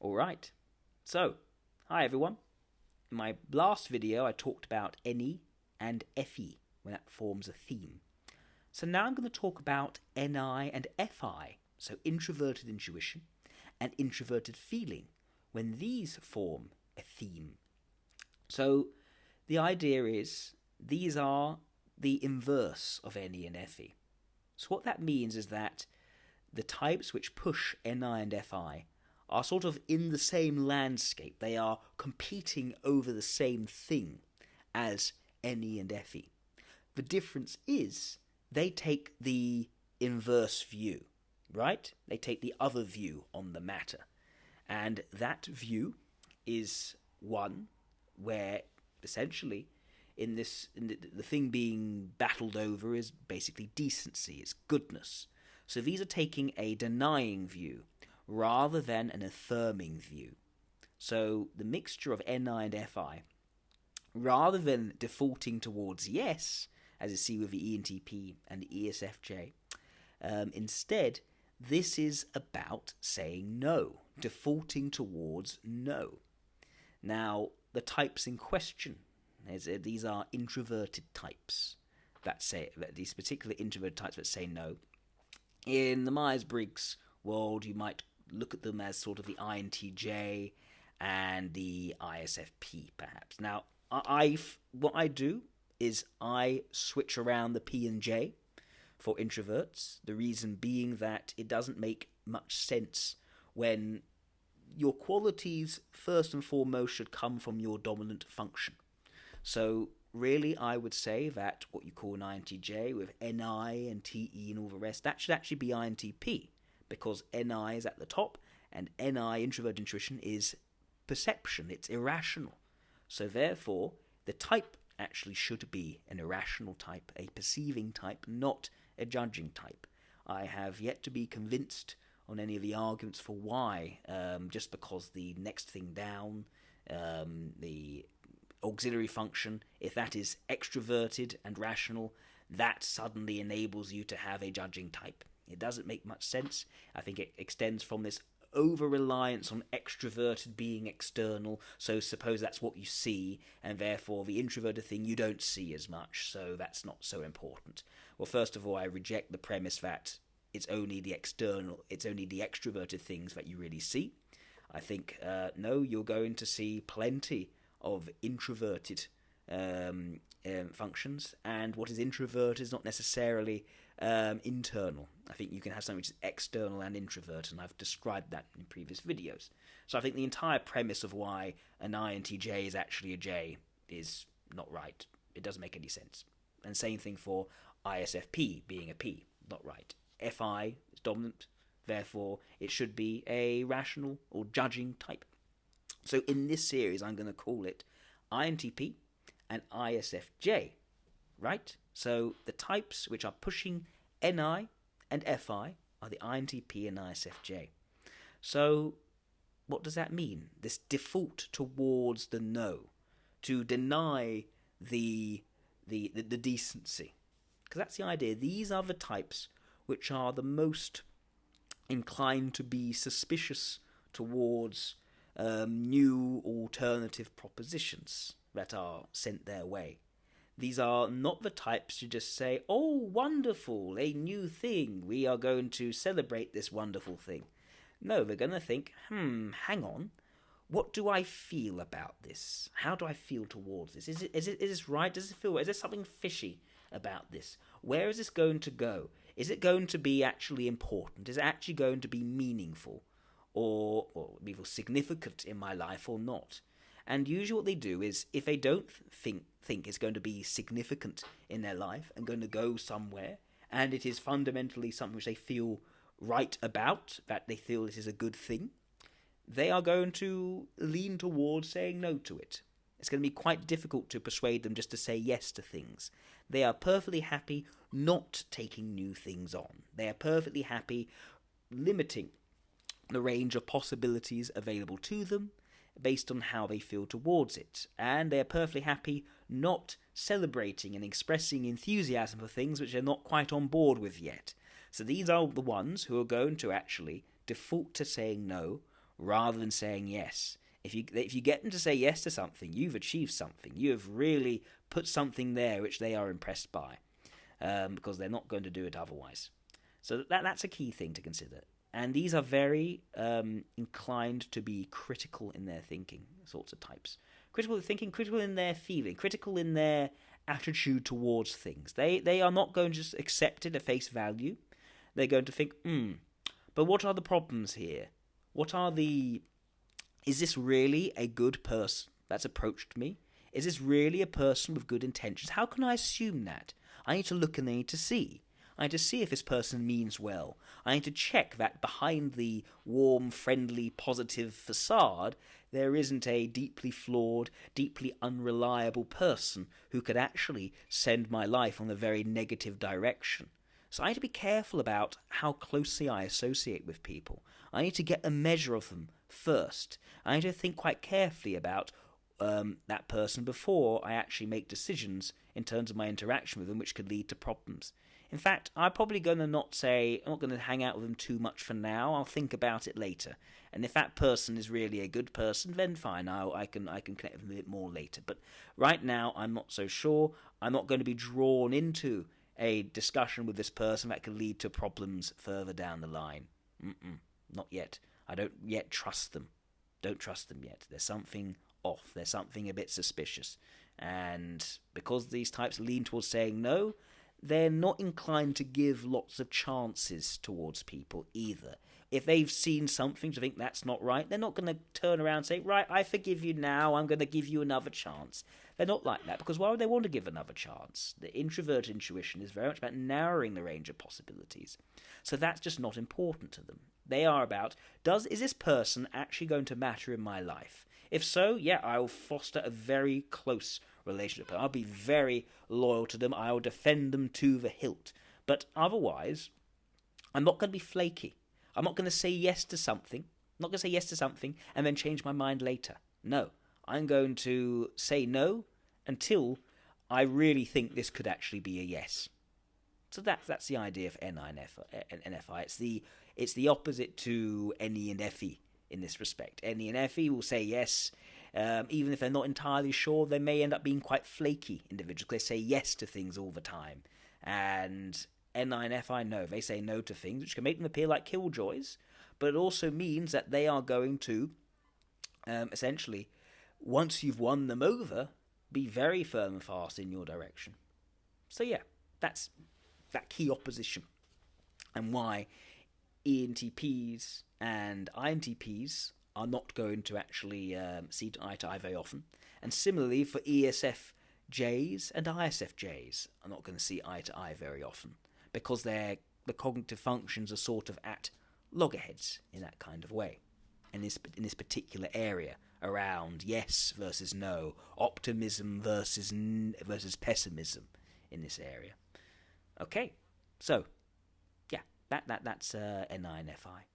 Alright, so, hi everyone. In my last video I talked about NE and FE, when that forms a theme. So now I'm going to talk about NI and FI, so introverted intuition and introverted feeling, when these form a theme. So the idea is these are the inverse of NE and FE. So what that means is that the types which push NI and FI are sort of in the same landscape. They are competing over the same thing as NE and FE. The difference is they take the inverse view, right? They take the other view on the matter. And that view is one where essentially the thing being battled over is basically decency, it's goodness. So these are taking a denying view rather than an affirming view. So the mixture of NI and FI, rather than defaulting towards yes, as you see with the intp and the isfj, instead this is about saying no, defaulting towards no. Now the types in question, these are introverted types these particular introverted types that say no. In the Myers-Briggs world, you might look at them as sort of the INTJ and the ISFP, perhaps. Now, what I do is I switch around the P and J for introverts. The reason being that it doesn't make much sense when your qualities, first and foremost, should come from your dominant function. So really, I would say that what you call an INTJ with NI and TE and all the rest, that should actually be INTP, because NI is at the top and NI, introverted intuition, is perception, it's irrational. So therefore, the type actually should be an irrational type, a perceiving type, not a judging type. I have yet to be convinced on any of the arguments for why, just because the next thing down, the auxiliary function, if that is extroverted and rational, that suddenly enables you to have a judging type. It doesn't make much sense. I think it extends from this over-reliance on extroverted being external, so suppose that's what you see, and therefore the introverted thing you don't see as much, so that's not so important. Well, first of all, I reject the premise that it's only the extroverted things that you really see. I think, no, you're going to see plenty of introverted functions, and what is introvert is not necessarily internal. I think you can have something which is external and introvert, and I've described that in previous videos. So I think the entire premise of why an INTJ is actually a J is not right. It doesn't make any sense. And same thing for ISFP being a P, not right. FI is dominant, therefore it should be a rational or judging type. So in this series, I'm going to call it INTP and ISFJ, right? So the types which are pushing NI and FI are the INTP and ISFJ. So what does that mean? This default towards the no, to deny the decency. Because that's the idea. These are the types which are the most inclined to be suspicious towards new alternative propositions that are sent their way. These are not the types to just say, oh, wonderful, a new thing, we are going to celebrate this wonderful thing. No, they're going to think, hang on, what do I feel about this? How do I feel towards this? Is this right? Does it feel right? Is there something fishy about this? Where is this going to go? Is it going to be actually important? Is it actually going to be meaningful? Or even significant in my life or not? And usually what they do is, if they don't think it's going to be significant in their life and going to go somewhere, and it is fundamentally something which they feel right about, that they feel this is a good thing, they are going to lean towards saying no to it. It's going to be quite difficult to persuade them just to say yes to things. They are perfectly happy not taking new things on. They are perfectly happy limiting the range of possibilities available to them based on how they feel towards it. And they're perfectly happy not celebrating and expressing enthusiasm for things which they're not quite on board with yet. So these are the ones who are going to actually default to saying no rather than saying yes. If you get them to say yes to something, you've achieved something. You have really put something there which they are impressed by, because they're not going to do it otherwise. So that's a key thing to consider. And these are very inclined to be critical in their thinking, sorts of types. Critical in thinking, critical in their feeling, critical in their attitude towards things. They are not going to just accept it at face value. They're going to think, but what are the problems here? Is this really a good person that's approached me? Is this really a person with good intentions? How can I assume that? I need to look and I need to see. I need to see if this person means well. I need to check that behind the warm, friendly, positive facade, there isn't a deeply flawed, deeply unreliable person who could actually send my life on a very negative direction. So I need to be careful about how closely I associate with people. I need to get a measure of them first. I need to think quite carefully about that person before I actually make decisions in terms of my interaction with them, which could lead to problems. In fact, I'm probably going to I'm not going to hang out with them too much for now. I'll think about it later. And if that person is really a good person, then fine, I can connect with them a bit more later. But right now, I'm not so sure. I'm not going to be drawn into a discussion with this person that could lead to problems further down the line. Not yet. I don't yet trust them. Don't trust them yet. There's something off. There's something a bit suspicious. And because these types lean towards saying no, they're not inclined to give lots of chances towards people either. If they've seen something to think that's not right, they're not going to turn around and say, right, I forgive you now, I'm going to give you another chance. They're not like that, because why would they want to give another chance? The introverted intuition is very much about narrowing the range of possibilities. So that's just not important to them. They are about, is this person actually going to matter in my life? If so, yeah, I will foster a very close relationship. I'll be very loyal to them. I will defend them to the hilt. But otherwise, I'm not going to be flaky. I'm not going to say yes to something. I'm not going to say yes to something and then change my mind later. No, I'm going to say no until I really think this could actually be a yes. So that's the idea of NI and FI. It's the opposite to NE and FE in this respect. NE and FE will say yes, even if they're not entirely sure. They may end up being quite flaky individuals. They say yes to things all the time. And NI and FI, no. They say no to things, which can make them appear like killjoys, but it also means that they are going to, essentially, once you've won them over, be very firm and fast in your direction. So yeah, that's that key opposition, and why ENTPs and INTPs are not going to actually see eye to eye very often. And similarly for ESFJs and ISFJs are not going to see eye to eye very often, because the cognitive functions are sort of at loggerheads in that kind of way. And in this particular area around yes versus no, optimism versus pessimism in this area. Okay, so yeah, that's NI and FI.